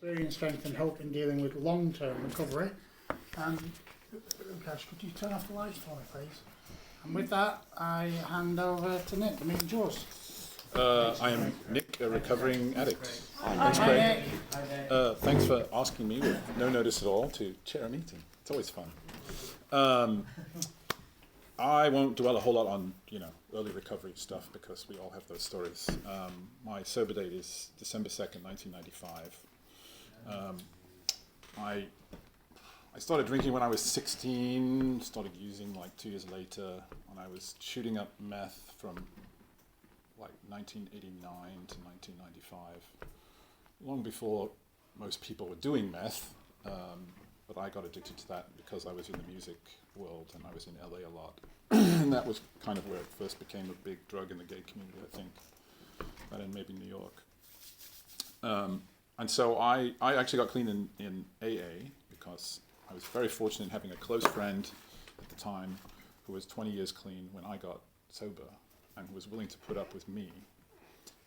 experience, strength and hope in dealing with long-term recovery. And Ukash, could you turn off the lights for me, please? And with that, I hand over to Nick. The meeting's yours. I am Nick, a recovering addict. Thanks, Hi, Craig. Nick. Thanks for asking me with no notice at all to chair a meeting. It's always fun. I won't dwell a whole lot on, early recovery stuff because we all have those stories. My sober date is December 2nd, 1995. I started drinking when I was 16, started using like 2 years later, and I was shooting up meth from like 1989 to 1995, long before most people were doing meth, but I got addicted to that because I was in the music world and I was in LA a lot. And that was kind of where it first became a big drug in the gay community, I think, and in maybe New York. And so I actually got clean in AA because I was very fortunate in having a close friend at the time who was 20 years clean when I got sober and who was willing to put up with me,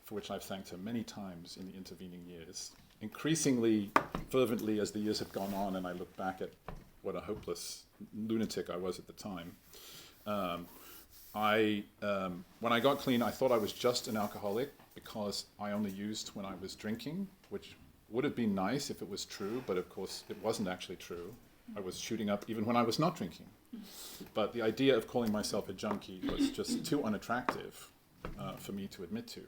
for which I've thanked her many times in the intervening years, increasingly fervently as the years have gone on and I look back at what a hopeless lunatic I was at the time. When I got clean, I thought I was just an alcoholic because I only used when I was drinking, which would have been nice if it was true, but of course it wasn't actually true. I was shooting up even when I was not drinking. But the idea of calling myself a junkie was just too unattractive for me to admit to.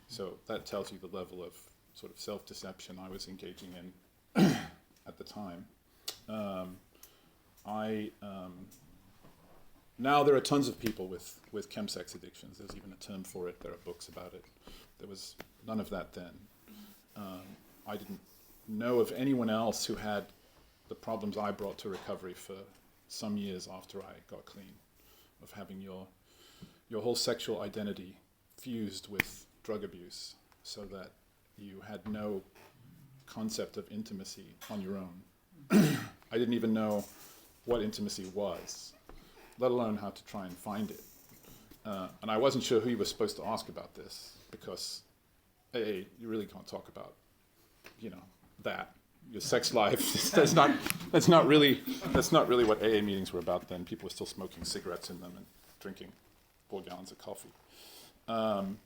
So that tells you the level of sort of self-deception I was engaging in at the time. Now there are tons of people with chemsex addictions. There's even a term for it. There are books about it. There was none of that then. I didn't know of anyone else who had the problems I brought to recovery for some years after I got clean, of having your whole sexual identity fused with drug abuse so that you had no concept of intimacy on your own. I didn't even know what intimacy was, let alone how to try and find it. And I wasn't sure who you were supposed to ask about this because, hey, you really can't talk about, that. Your sex life, that's not really what AA meetings were about then. People were still smoking cigarettes in them and drinking 4 gallons of coffee. And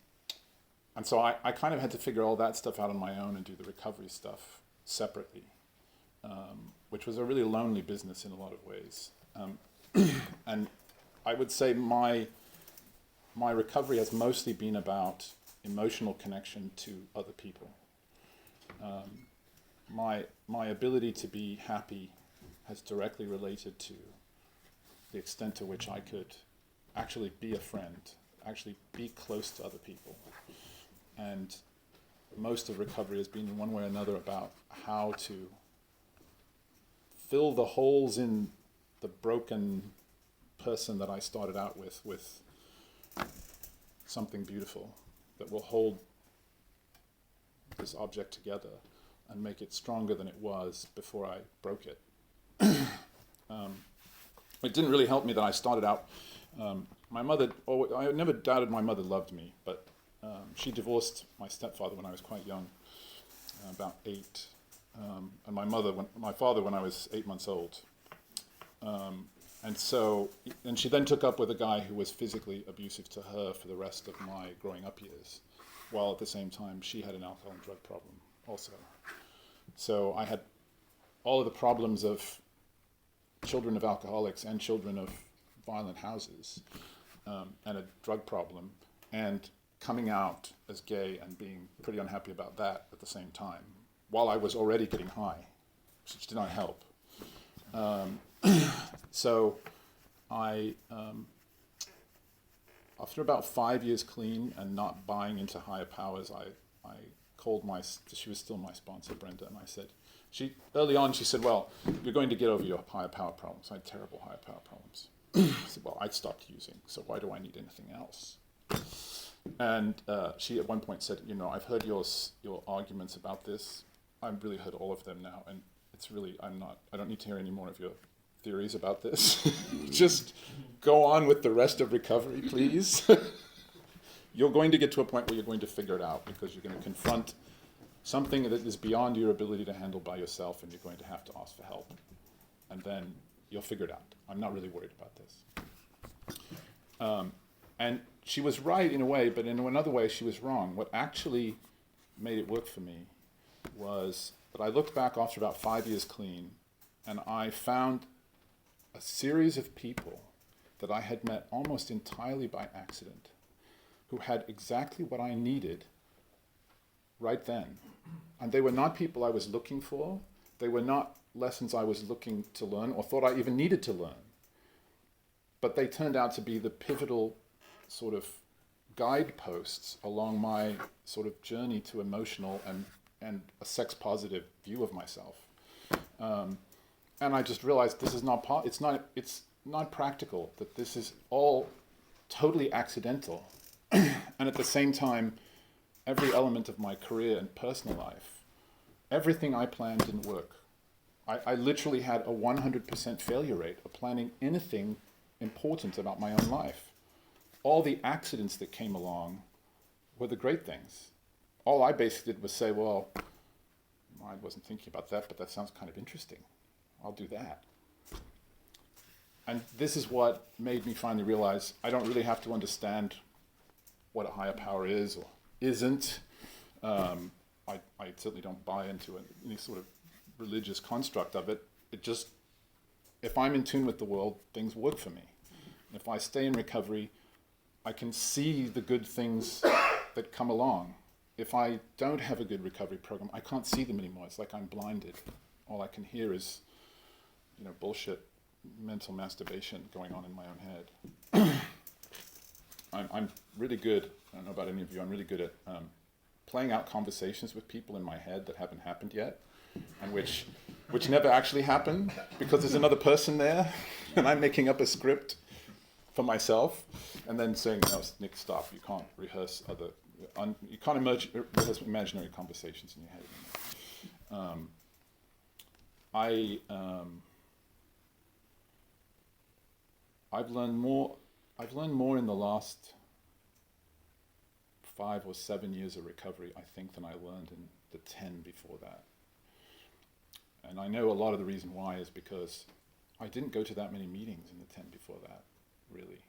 so I kind of had to figure all that stuff out on my own and do the recovery stuff separately, which was a really lonely business in a lot of ways. And I would say my recovery has mostly been about emotional connection to other people. My ability to be happy has directly related to the extent to which I could actually be a friend, actually be close to other people. And most of recovery has been in one way or another about how to fill the holes in the broken person that I started out with something beautiful that will hold this object together and make it stronger than it was before I broke it. It didn't really help me that I started out, my mother, I never doubted my mother loved me, but she divorced my stepfather when I was quite young, about 8, and my father when I was 8 months old. And she then took up with a guy who was physically abusive to her for the rest of my growing up years, while at the same time she had an alcohol and drug problem also. So I had all of the problems of children of alcoholics and children of violent houses, and a drug problem, and coming out as gay and being pretty unhappy about that at the same time, while I was already getting high, which did not help. So I, after about 5 years clean and not buying into higher powers, I called she was still my sponsor, Brenda, and I said, early on she said, well, you're going to get over your higher power problems. I had terrible higher power problems. I said, well, I stopped using, so why do I need anything else? And she at one point said, I've heard your arguments about this. I've really heard all of them now, and it's really, I don't need to hear any more of your theories about this. Just go on with the rest of recovery, please. You're going to get to a point where you're going to figure it out because you're going to confront something that is beyond your ability to handle by yourself, and you're going to have to ask for help. And then you'll figure it out. I'm not really worried about this. And she was right in a way, but in another way she was wrong. What actually made it work for me was that I looked back after about 5 years clean, and I found a series of people that I had met almost entirely by accident, who had exactly what I needed right then. And they were not people I was looking for. They were not lessons I was looking to learn or thought I even needed to learn. But they turned out to be the pivotal sort of guideposts along my sort of journey to emotional and a sex-positive view of myself. And I just realized this is it's not practical, that this is all totally accidental. And at the same time, every element of my career and personal life, everything I planned didn't work. I literally had a 100% failure rate of planning anything important about my own life. All the accidents that came along were the great things. All I basically did was say, well, I wasn't thinking about that, but that sounds kind of interesting. I'll do that. And this is what made me finally realize I don't really have to understand what a higher power is or isn't. I certainly don't buy into any sort of religious construct of it. It just, if I'm in tune with the world, things work for me. If I stay in recovery, I can see the good things that come along. If I don't have a good recovery program, I can't see them anymore. It's like I'm blinded. All I can hear is, bullshit, mental masturbation going on in my own head. I'm really good, I don't know about any of you, I'm really good at playing out conversations with people in my head that haven't happened yet, and which never actually happen, because there's another person there, and I'm making up a script for myself, and then saying, no, Nick, stop, you can't rehearse you can't rehearse imaginary conversations in your head. I've learned more in the last 5 or 7 years of recovery, I think, than I learned in the 10 before that. And I know a lot of the reason why is because I didn't go to that many meetings in the 10 before that, really.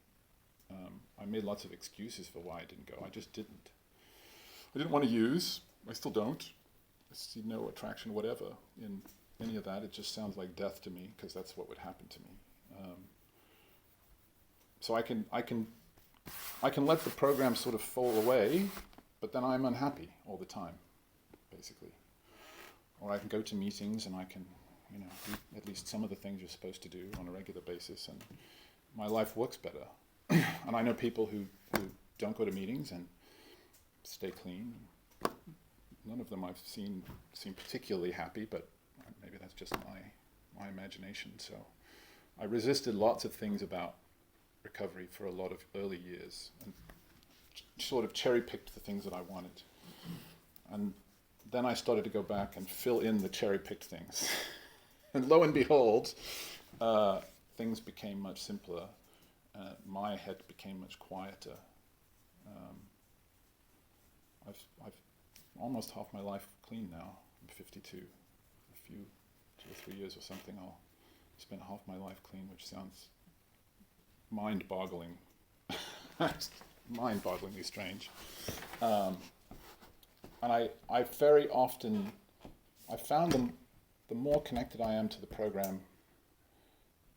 I made lots of excuses for why I didn't go. I just didn't. I didn't want to use. I still don't. I see no attraction whatever in any of that. It just sounds like death to me, because that's what would happen to me. So I can let the program sort of fall away, but then I'm unhappy all the time, basically. Or I can go to meetings and I can, do at least some of the things you're supposed to do on a regular basis, and my life works better. And I know people who don't go to meetings and stay clean. None of them I've seen seem particularly happy, but maybe that's just my imagination. So I resisted lots of things about recovery for a lot of early years, and sort of cherry-picked the things that I wanted. And then I started to go back and fill in the cherry-picked things. And lo and behold, things became much simpler. My head became much quieter. I've almost half my life clean now. I'm 52. A few 2 or 3 years or something, I'll spend half my life clean, which sounds mind-boggling, mind-bogglingly strange. And I very often, I found the more connected I am to the program,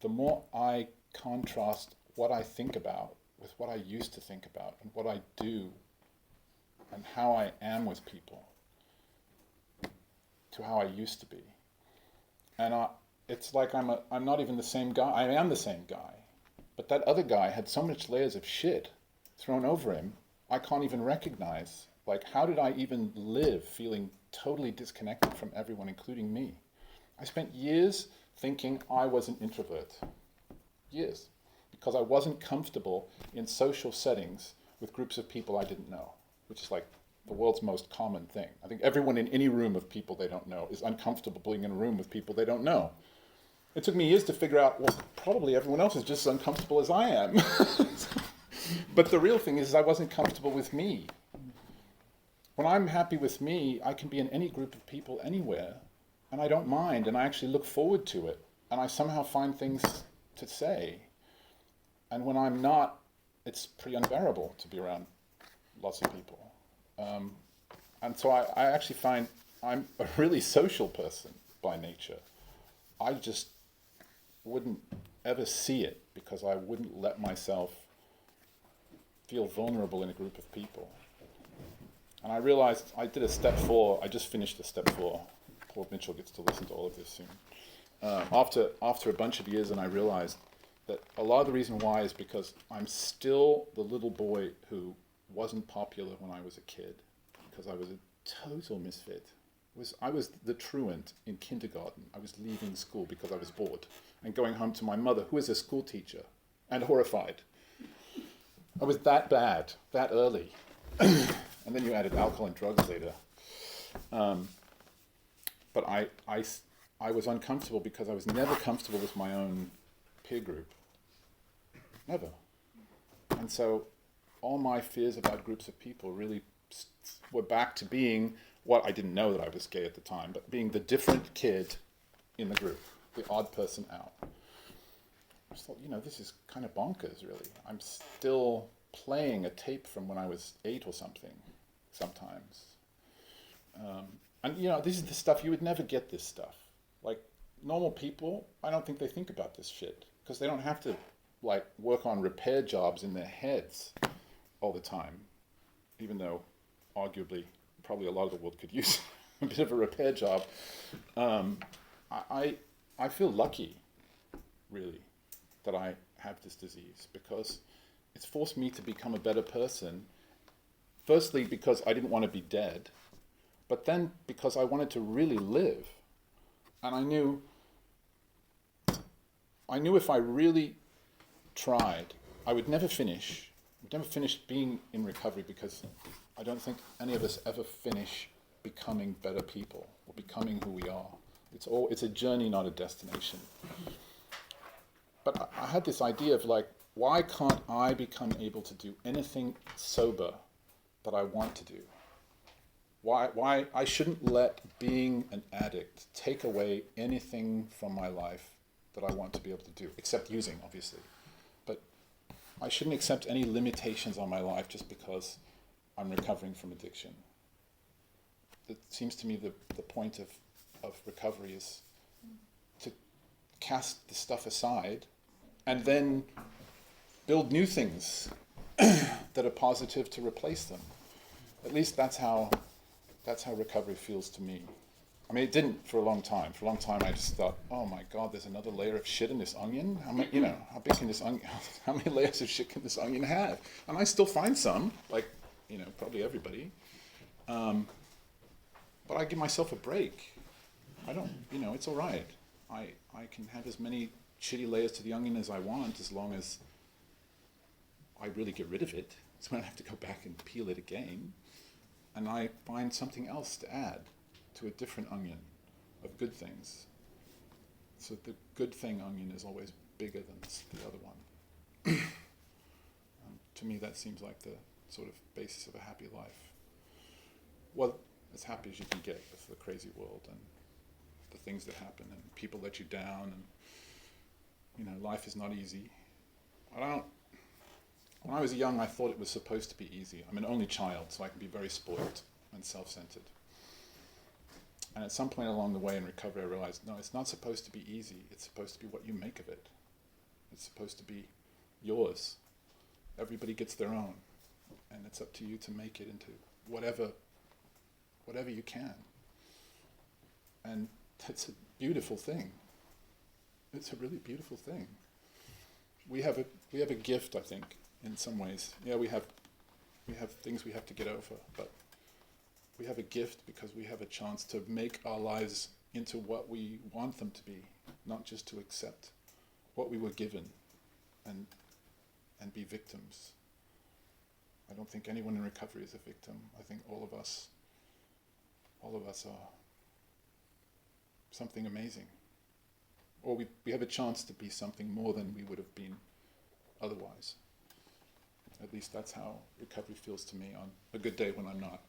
the more I contrast what I think about with what I used to think about, and what I do and how I am with people to how I used to be. And it's like I'm not even the same guy. I am the same guy, but that other guy had so much layers of shit thrown over him, I can't even recognize. Like, how did I even live feeling totally disconnected from everyone, including me? I spent years thinking I was an introvert. Years. Because I wasn't comfortable in social settings with groups of people I didn't know, which is like the world's most common thing. I think everyone in any room of people they don't know is uncomfortable being in a room with people they don't know. It took me years to figure out, well, probably everyone else is just as uncomfortable as I am. But the real thing is I wasn't comfortable with me. when I'm happy with me, I can be in any group of people anywhere, and I don't mind, and I actually look forward to it, and I somehow find things to say. And when I'm not, it's pretty unbearable to be around lots of people. And so I actually find I'm a really social person by nature. I just wouldn't ever see it because I wouldn't let myself feel vulnerable in a group of people. And I realized I did a step 4. I just finished a step 4. Paul Mitchell gets to listen to all of this soon. After a bunch of years, and I realized that a lot of the reason why is because I'm still the little boy who wasn't popular when I was a kid, because I was a total misfit. I was the truant in kindergarten. I was leaving school because I was bored and going home to my mother, who is a school teacher, and horrified. I was that bad, that early. And then you added alcohol and drugs later. But I was uncomfortable because I was never comfortable with my own peer group. Never. And so all my fears about groups of people really were back to being what I didn't know that I was gay at the time, but being the different kid in the group, the odd person out. I just thought, this is kind of bonkers, really. I'm still playing a tape from when I was 8 or something, sometimes. And this is the stuff, you would never get this stuff. Like, normal people, I don't think they think about this shit, because they don't have to, work on repair jobs in their heads all the time, even though, arguably, probably a lot of the world could use a bit of a repair job. I feel lucky, really, that I have this disease, because it's forced me to become a better person. Firstly, because I didn't want to be dead, but then because I wanted to really live. And I knew if I really tried, I would never finish. I would never finish being in recovery, because I don't think any of us ever finish becoming better people or becoming who we are. It's a journey, not a destination. But I had this idea of why can't I become able to do anything sober that I want to do? Why I shouldn't let being an addict take away anything from my life that I want to be able to do, except using, obviously. But I shouldn't accept any limitations on my life just because I'm recovering from addiction. It seems to me the point of recovery is to cast the stuff aside and then build new things that are positive to replace them. At least that's how recovery feels to me. I mean, it didn't for a long time. For a long time, I just thought, oh my God, there's another layer of shit in this onion. How big can this onion? How many layers of shit can this onion have? And I still find some, probably everybody. But I give myself a break. I don't, it's all right. I can have as many shitty layers to the onion as I want, as long as I really get rid of it. So I don't have to go back and peel it again. And I find something else to add to a different onion of good things. So the good thing onion is always bigger than the other one. To me, that seems like the sort of basis of a happy life. Well, as happy as you can get with the crazy world and the things that happen and people let you down, and life is not easy. When I was young, I thought it was supposed to be easy. I'm an only child, so I can be very spoiled and self-centered. And at some point along the way in recovery, I realized, no, it's not supposed to be easy. It's supposed to be what you make of it. It's supposed to be yours. Everybody gets their own. And it's up to you to make it into whatever you can. And that's a beautiful thing. It's a really beautiful thing. We have a gift, I think, in some ways. Yeah, we have things we have to get over, but we have a gift because we have a chance to make our lives into what we want them to be, not just to accept what we were given and be victims. I don't think anyone in recovery is a victim. I think all of us are something amazing. Or we have a chance to be something more than we would have been otherwise. At least that's how recovery feels to me on a good day when I'm not.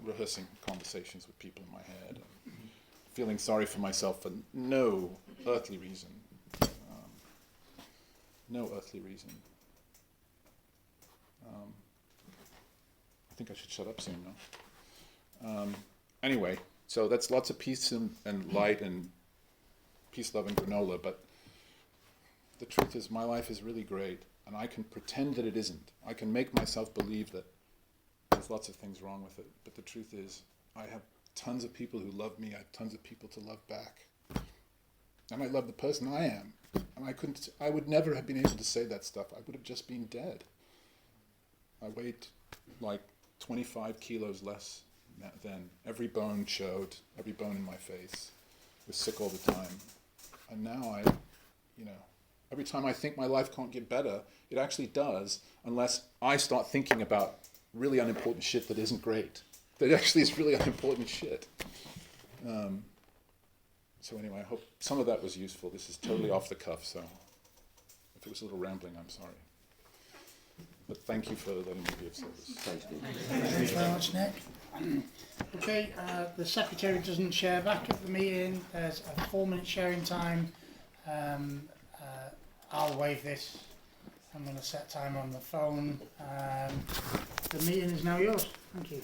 rehearsing conversations with people in my head, and feeling sorry for myself for no earthly reason. No earthly reason. I think I should shut up soon now. Anyway, so that's lots of peace and light and peace, love, and granola, but the truth is my life is really great, and I can pretend that it isn't. I can make myself believe that there's lots of things wrong with it, but the truth is I have tons of people who love me, I have tons of people to love back. And I love the person I am. And I would never have been able to say that stuff. I would have just been dead. I weighed like 25 kilos less then. Every bone showed, every bone in my face. I was sick all the time. And now every time I think my life can't get better, it actually does, unless I start thinking about really unimportant shit that isn't great. That actually is really unimportant shit. So anyway, I hope some of that was useful. This is totally off the cuff, so if it was a little rambling, I'm sorry. But thank you for letting me be of service. Thanks, Steve. Thank you very much, Nick. Okay, the secretary doesn't share back at the meeting. There's a 4-minute sharing time. I'll waive this. I'm going to set time on the phone. The meeting is now yours. Thank you.